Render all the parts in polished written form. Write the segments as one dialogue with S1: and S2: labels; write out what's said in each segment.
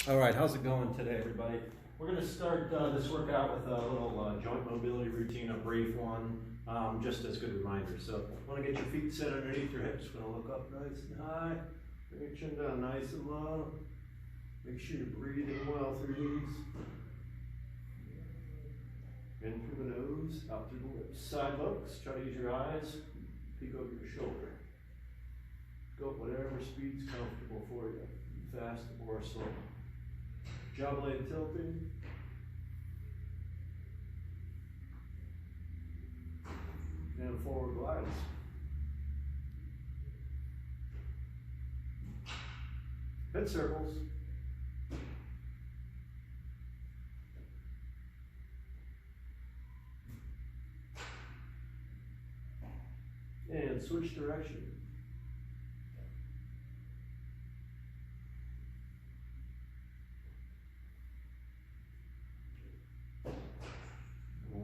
S1: All right, how's it going today, everybody? We're going to start this workout with a little joint mobility routine, a brief one, just as good reminder. So, want to get your feet set underneath your hips. We're going to look up nice and high, bring your chin down nice and low. Make sure you're breathing well through these. In through the nose, out through the lips. Side looks, try to use your eyes, peek over your shoulder. Go at whatever speed's comfortable for you, fast or slow. Jaw blade tilting. And forward glides. Head circles. And switch direction.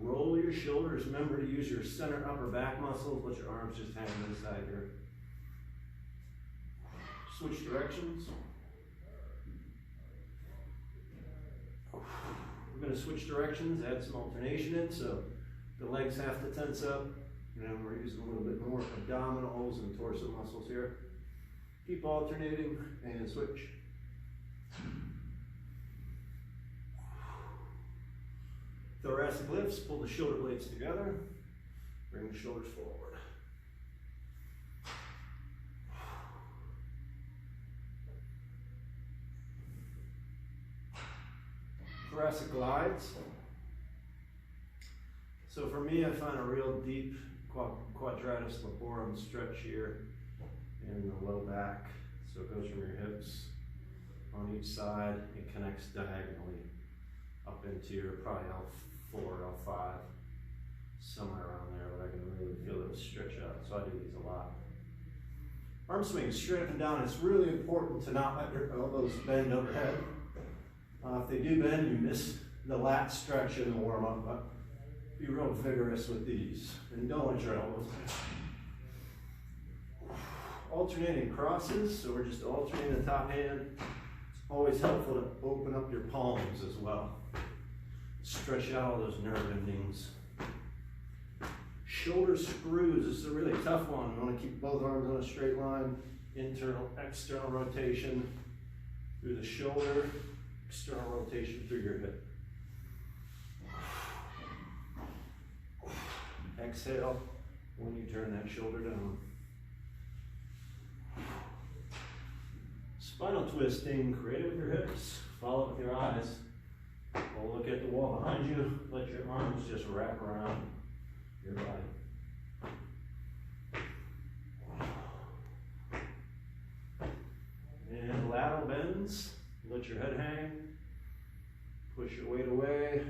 S1: Roll your shoulders. Remember to use your center upper back muscles. Let your arms just hang inside here. Switch directions. We're going to switch directions, add some alternation in, so the legs have to tense up. And we're using a little bit more abdominals and torso muscles here. Keep alternating and switch. Thoracic lifts, pull the shoulder blades together. Bring the shoulders forward. Thoracic glides. So for me, I find a real deep quadratus laborum stretch here in the low back. So it goes from your hips on each side and connects diagonally up into your probably L4, L5, somewhere around there, but I can really feel those stretch out. So I do these a lot. Arm swings straight up and down. It's really important to not let your elbows bend overhead. If they do bend, you miss the lat stretch in the warm up, but be real vigorous with these, and don't let your elbows bend. Alternating crosses, so we're just alternating the top hand. It's always helpful to open up your palms as well. Stretch out all those nerve endings. Shoulder screws, this is a really tough one. We want to keep both arms on a straight line. Internal, external rotation through the shoulder, external rotation through your hip. Exhale when you turn that shoulder down. Spinal twisting, create it with your hips. Follow it with your eyes. Or look at the wall behind you. Let your arms just wrap around your body. And lateral bends. Let your head hang. Push your weight away.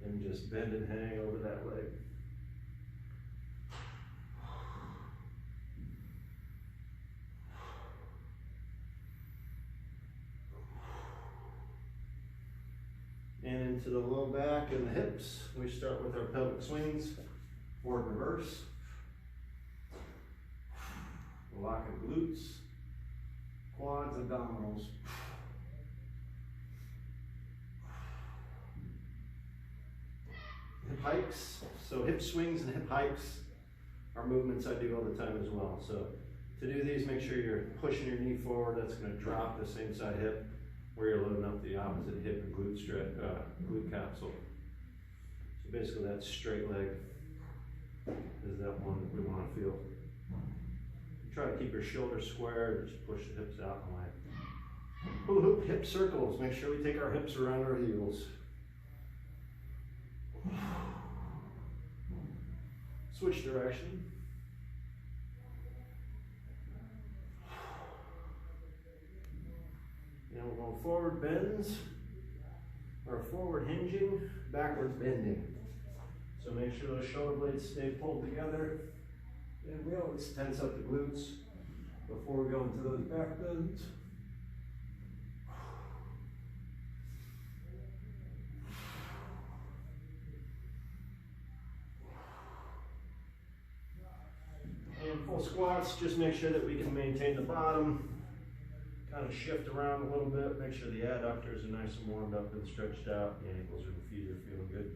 S1: And just bend and hang over that leg. And into the low back and the hips. We start with our pelvic swings. Forward and reverse. Lock and glutes. Quads, abdominals. Hip hikes, so hip swings and hip hikes are movements I do all the time as well. So to do these, make sure you're pushing your knee forward. That's going to drop the same side hip where you're loading up the opposite hip and glute capsule. So basically that straight leg is that one that we want to feel. Try to keep your shoulders square, just push the hips out and away. Hula hoop hip circles, make sure we take our hips around our heels. Switch direction. Now we're going forward bends, or forward hinging, backwards bending. So make sure those shoulder blades stay pulled together. And we always tense up the glutes before we go into those back bends. And full squats, just make sure that we can maintain the bottom kind of shift around a little bit, make sure the adductors are nice and warmed up and stretched out, the ankles and the feet are feeling good.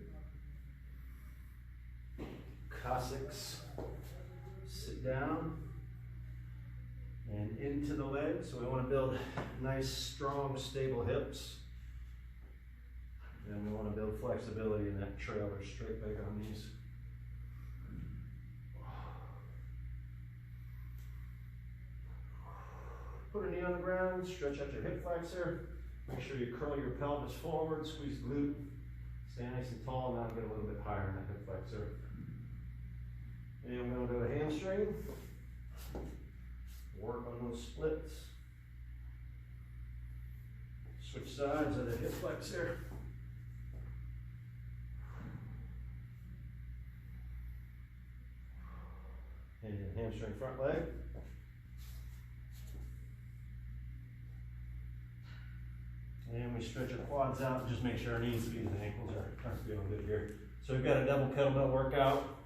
S1: Cossacks, sit down and into the legs. So we want to build nice, strong, stable hips. And we want to build flexibility in that trailer straight leg on these. Put a knee on the ground, stretch out your hip flexor. Make sure you curl your pelvis forward, squeeze glute. Stay nice and tall, now get a little bit higher in that hip flexor. And we're going to do a hamstring. Work on those splits. Switch sides of the hip flexor. And hamstring front leg. And we stretch our quads out, just make sure our knees, feet, and ankles are feeling good here. So we've got a double kettlebell workout.